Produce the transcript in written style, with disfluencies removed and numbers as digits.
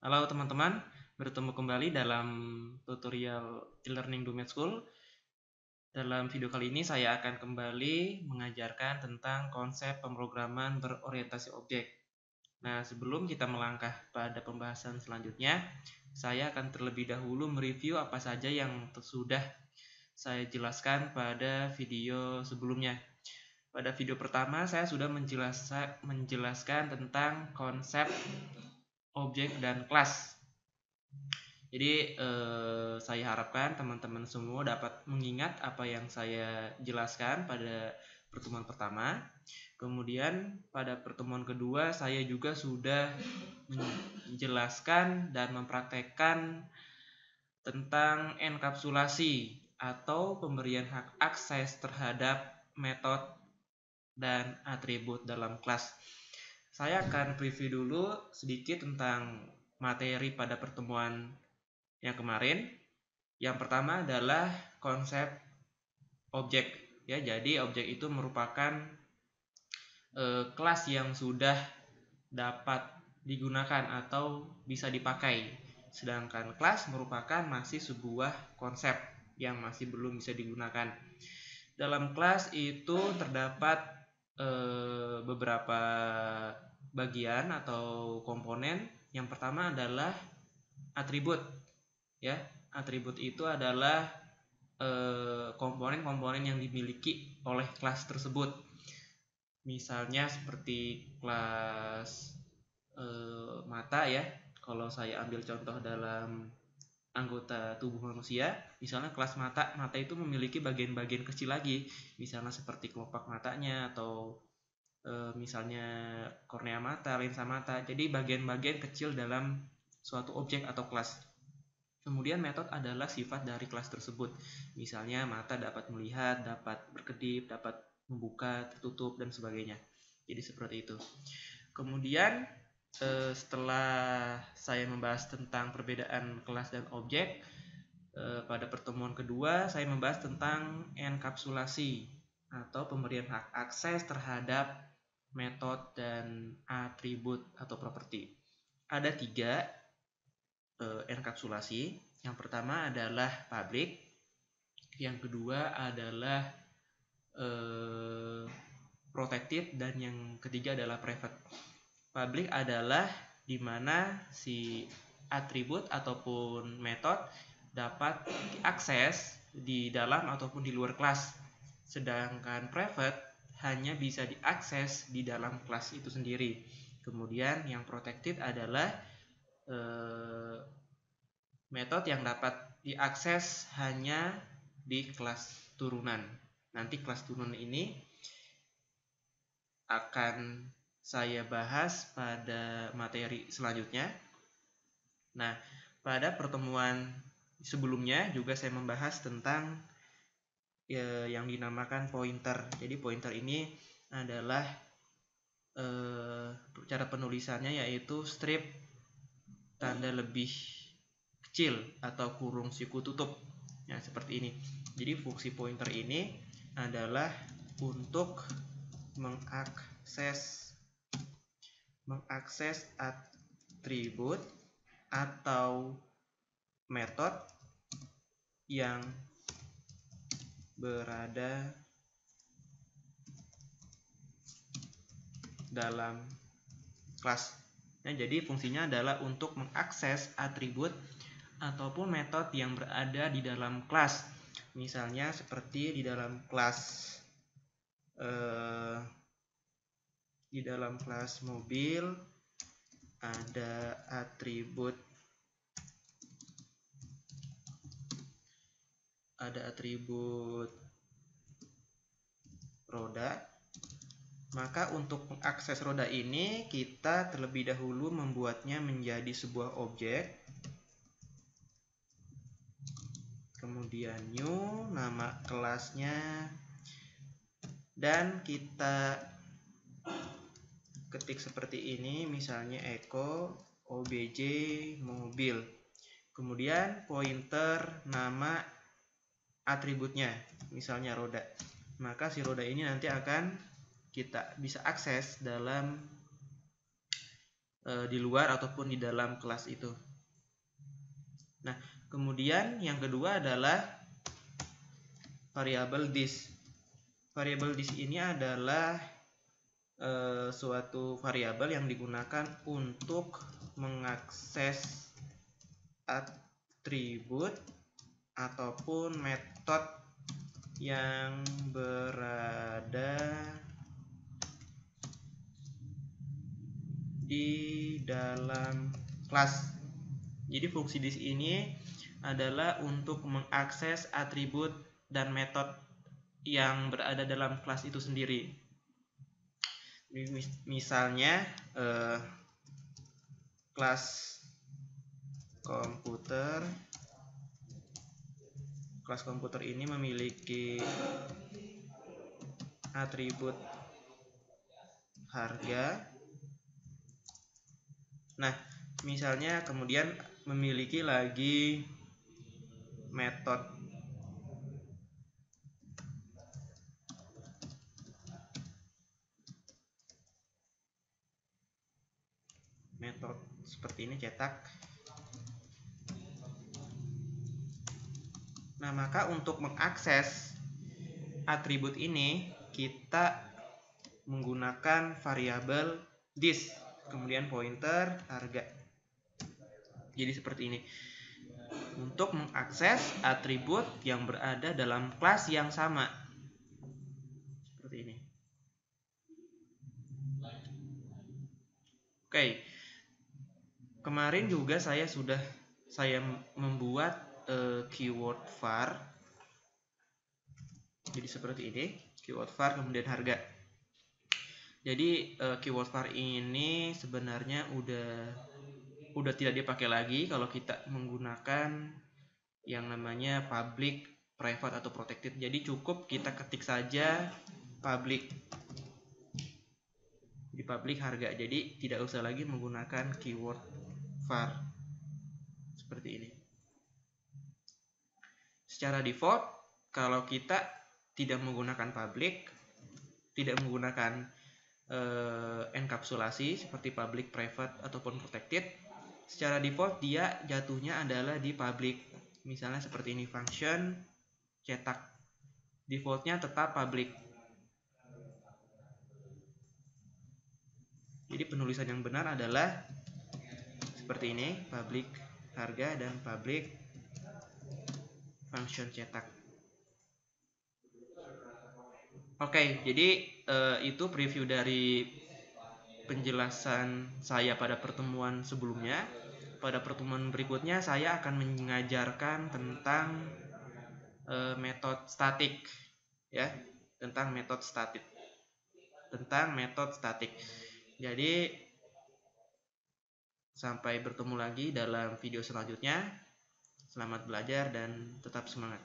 Halo teman-teman, bertemu kembali dalam tutorial e-learning Dumet School. Dalam video kali ini saya akan kembali mengajarkan tentang konsep pemrograman berorientasi objek. Nah, sebelum kita melangkah pada pembahasan selanjutnya, saya akan terlebih dahulu mereview apa saja yang sudah saya jelaskan pada video sebelumnya. Pada video pertama, saya sudah menjelaskan tentang konsep objek dan kelas. Jadi saya harapkan teman-teman semua dapat mengingat apa yang saya jelaskan pada pertemuan pertama. Kemudian pada pertemuan kedua saya juga sudah menjelaskan dan mempraktekkan tentang enkapsulasi atau pemberian hak akses terhadap metode dan atribut dalam kelas. Saya akan preview dulu sedikit tentang materi pada pertemuan yang kemarin. Yang pertama adalah konsep objek, ya. Jadi objek itu merupakan kelas yang sudah dapat digunakan atau bisa dipakai. Sedangkan kelas merupakan masih sebuah konsep yang masih belum bisa digunakan. Dalam kelas itu terdapat beberapa bagian atau komponen. Yang pertama adalah atribut, ya. Atribut itu adalah komponen-komponen yang dimiliki oleh kelas tersebut. Misalnya seperti kelas mata, ya. Kalau saya ambil contoh dalam anggota tubuh manusia, misalnya kelas mata itu memiliki bagian-bagian kecil lagi, misalnya seperti kelopak matanya atau misalnya kornea mata, lensa mata. Jadi bagian-bagian kecil dalam suatu objek atau kelas. Kemudian metode adalah sifat dari kelas tersebut. Misalnya mata dapat melihat, dapat berkedip, dapat membuka, tertutup, dan sebagainya. Jadi seperti itu. Kemudian setelah saya membahas tentang perbedaan kelas dan objek, pada pertemuan kedua saya membahas tentang enkapsulasi atau pemberian hak akses terhadap metode dan atribut atau properti. Ada 3 enkapsulasi. Yang pertama adalah public, yang kedua adalah protected, dan yang ketiga adalah private. Public adalah di mana si atribut ataupun metode dapat diakses di dalam ataupun di luar kelas. Sedangkan private hanya bisa diakses di dalam kelas itu sendiri. Kemudian yang protected adalah metode yang dapat diakses hanya di kelas turunan. Nanti kelas turunan ini akan saya bahas pada materi selanjutnya. Nah, pada pertemuan sebelumnya juga saya membahas tentang yang dinamakan pointer. Jadi pointer ini adalah cara penulisannya yaitu strip tanda lebih kecil atau kurung siku tutup. Nah, seperti ini. Jadi fungsi pointer ini adalah untuk mengakses atribut atau metode yang berada dalam kelas. Nah, jadi fungsinya adalah untuk mengakses atribut ataupun metode yang berada di dalam kelas. Misalnya seperti di dalam kelas mobil ada atribut roda. Maka untuk mengakses roda ini kita terlebih dahulu membuatnya menjadi sebuah objek. Kemudian new, nama kelasnya, dan kita ketik seperti ini, misalnya Eko OBJ mobil. Kemudian pointer nama atributnya, misalnya roda. Maka si roda ini nanti akan kita bisa akses dalam di luar ataupun di dalam kelas itu. Nah, kemudian yang kedua adalah variabel this. Variabel this ini adalah suatu variabel yang digunakan untuk mengakses atribut ataupun metode yang berada di dalam kelas. Jadi fungsi this ini adalah untuk mengakses atribut dan metode yang berada dalam kelas itu sendiri. Misalnya kelas komputer ini memiliki atribut harga. Nah, misalnya kemudian memiliki lagi metode seperti ini, cetak. Nah, maka untuk mengakses atribut ini kita menggunakan variabel this, kemudian pointer harga. Jadi seperti ini. Untuk mengakses atribut yang berada dalam kelas yang sama. Seperti ini. Oke. Kemarin juga saya membuat keyword var. Jadi seperti ini, keyword var kemudian harga. Jadi keyword var ini sebenarnya udah tidak dipakai lagi kalau kita menggunakan yang namanya public, private atau protected. Jadi cukup kita ketik saja public. Di public harga. Jadi tidak usah lagi menggunakan keyword var. Seperti ini. Secara default kalau kita tidak menggunakan public, tidak menggunakan enkapsulasi seperti public, private ataupun protected, secara default dia jatuhnya adalah di public. Misalnya seperti ini, function cetak, defaultnya tetap public. Jadi penulisan yang benar adalah seperti ini, public harga dan public function cetak. Oke, jadi itu preview dari penjelasan saya pada pertemuan sebelumnya. Pada pertemuan berikutnya saya akan mengajarkan tentang metode statik, ya, tentang metode statik. Jadi sampai bertemu lagi dalam video selanjutnya. Selamat belajar dan tetap semangat.